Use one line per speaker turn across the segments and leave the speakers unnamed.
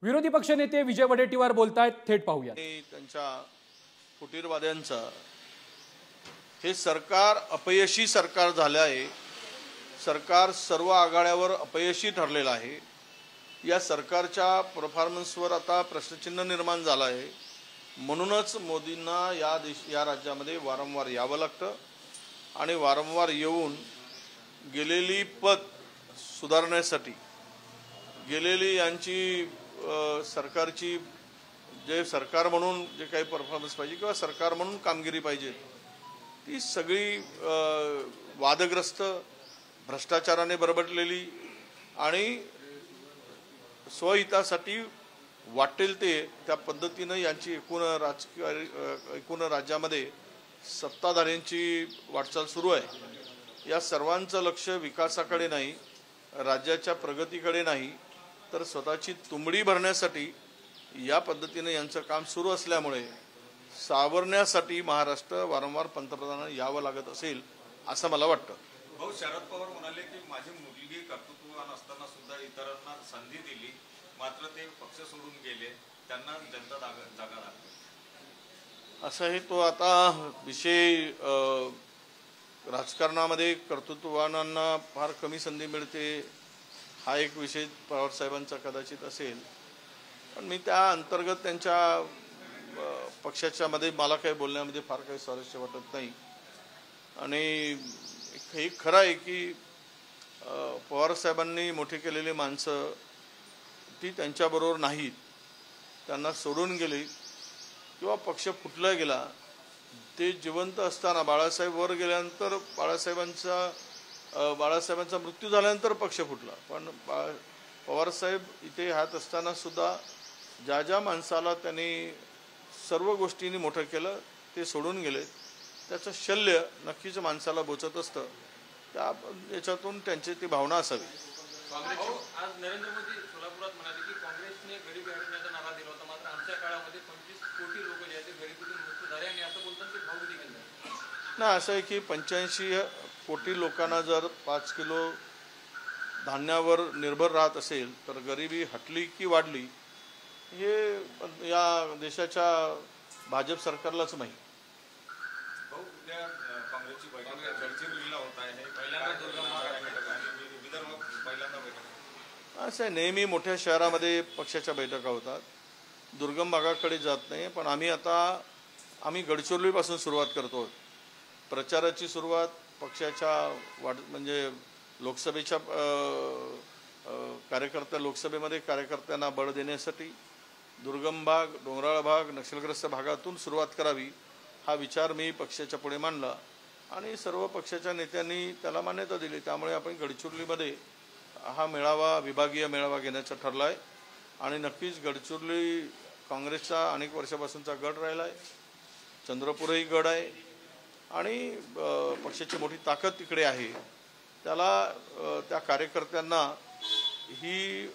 विरोधी पक्षनेते विजय वडेट्टीवार बोलतायत, थेट पाहूया।
त्यांच्या फुटीरवाद्यांचा हे सरकार अपयशी सरकार झाले आहे। सरकार सर्व आघाड्यावर अपयशी ठरलेलं आहे। या सरकारच्या परफॉर्मन्सवर आता प्रश्नचिन्ह निर्माण झालं आहे। म्हणूनच मोदींना या राज्यामध्ये वारंवार यावं लागतं आणि वारंवार येऊन गेलेली पद सुधारण्यासाठी गेलेली यांची सरकारची जे सरकार म्हणून जे काही परफॉर्मन्स पाहिजे किंवा सरकार म्हणून कामगिरी पाहिजे ती सगळी वादग्रस्त भ्रष्टाचाराने बरबटलेली आणि स्वहितासाठी वाटेल ते त्या पद्धतीनं यांची एकूण राज्यामध्ये सत्ताधाऱ्यांची वाटचाल सुरू आहे। या सर्वांचं लक्ष विकासाकडे नाही, राज्याच्या प्रगतीकडे नाही, तर स्वतःची तुंबडी भरण्यासाठी या पद्धतीने यांचं काम सुरू असल्यामुळे सावरण्यासाठी महाराष्ट्र वारंवार पंतप्रधानांना यावं लागत असेल असं मला वाटतं।
भाऊ, शरद पवार म्हणाले की माझी मुलगी कर्तृत्ववान असताना सुद्धा इतरांना संधी दिली, मात्र ते पक्ष सोडून गेले, त्यांना जनता जागा लागली
असंही तो आता विषय राजकारणामध्ये कर्तृत्ववानांना फार कमी संधी मिळते हा एक विषय पवार साहेबांचा कदाचित असेल, पण मी त्या अंतर्गत त्यांच्या पक्षाच्या मध्ये मला काही बोलण्यामध्ये फार काही स्वारस्य वाटत नाही। आणि हे खरं आहे की पवार साहेबांनी मोठी केलेली माणसं ती त्यांच्याबरोबर नाहीत, त्यांना सोडून गेली किंवा पक्ष फुटला गेला। ते जिवंत असताना बाळासाहेब वर गेल्यानंतर बाळासाहेबांचा मृत्यू झाल्यानंतर पक्ष फुटला, पण पवारसाहेब इथे हात असताना सुद्धा ज्या ज्या माणसाला त्यांनी सर्व गोष्टींनी मोठं केलं ते सोडून गेले, त्याचं शल्य नक्कीच माणसाला बोचत असतं। त्या याच्यातून त्यांची ती भावना असावी।
आज नरेंद्र मोदी सोलापुरात म्हणाले की काँग्रेसने गरिबी हटवण्याचा नारा दिला होता, मात्र आमच्या काळामध्ये 25 कोटी लोक जे आहेत ते गरिबीतून मुक्त झाले आणि असं बोलताना ते भाऊ देखील
नाही। असं आहे की 85 कोटी लोकांना जर 5 किलो धान्यावर निर्भर राहत असेल तर गरिबी हटली की वाढली हे या देशाच्या भाजप सरकारलाच माहिती।
भाऊ, उद्या काँग्रेसची बैठक गडचिरोलीला होत आहे, पहिल्यांदा बैठक
असं आहे, नेहमी मोठ्या शहरामध्ये पक्षाच्या बैठका होतात, दुर्गम भागाकडे जात नाही। पण आम्ही गडचिरोलीपासून सुरुवात करतो। प्रचाराची सुरुवात पक्षाच्या म्हणजे लोकसभेच्या लोकसभेमध्ये कार्यकर्त्यांना बळ देण्यासाठी दुर्गम भाग, डोंगराळ भाग, नक्षलग्रस्त भागातून सुरुवात करावी हा विचार मी पक्षाच्या पुढे मांडला आणि सर्व पक्षाच्या नेत्यांनी त्याला मान्यता दिली। त्यामुळे आपण गडचिरोलीमध्ये हा मेळावा, विभागीय मेळावा घेण्याचा ठरला आहे आणि नक्कीच गडचिरोली काँग्रेसचा अनेक वर्षापासूनचा गड राहिला आहे, चंद्रपूरही गड आहे आणि पक्षाची मोठी ताकद तिकडे आहे। त्याला त्या कार्यकर्त्यांना ही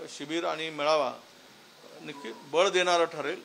शिबिर आणि मेळावा नक्की बळ देणारा ठरेल।